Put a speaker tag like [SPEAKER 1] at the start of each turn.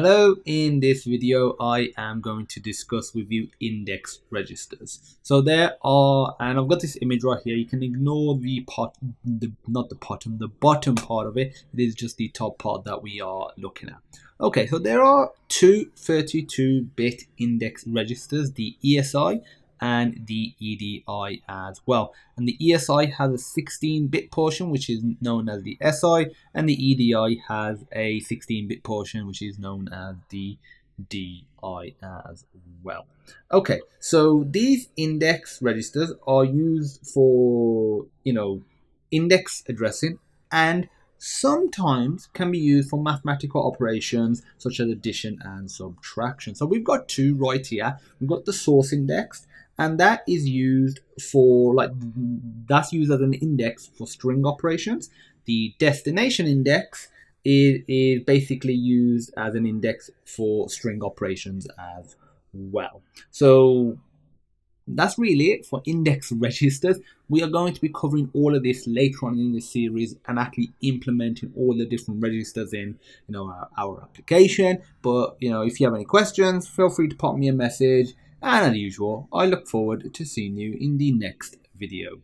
[SPEAKER 1] Hello, in this video I am going to discuss with you index registers. So there are, and I've got this image right here. You can ignore the bottom part of it. It is just the top part that we are looking at. Okay, so there are two 32-bit index registers, the ESI and the EDI as well. And the ESI has a 16-bit portion, which is known as the SI, and the EDI has a 16-bit portion, which is known as the DI as well. Okay, so these index registers are used for, index addressing, and sometimes can be used for mathematical operations such as addition and subtraction. So we've got two right here. We've got the source index, and that is used for that's used as an index for string operations. The destination index is basically used as an index for string operations as well. So that's really it for index registers. We are going to be covering all of this later on in this series and actually implementing all the different registers in our application. But if you have any questions, feel free to pop me a message. And as usual, I look forward to seeing you in the next video.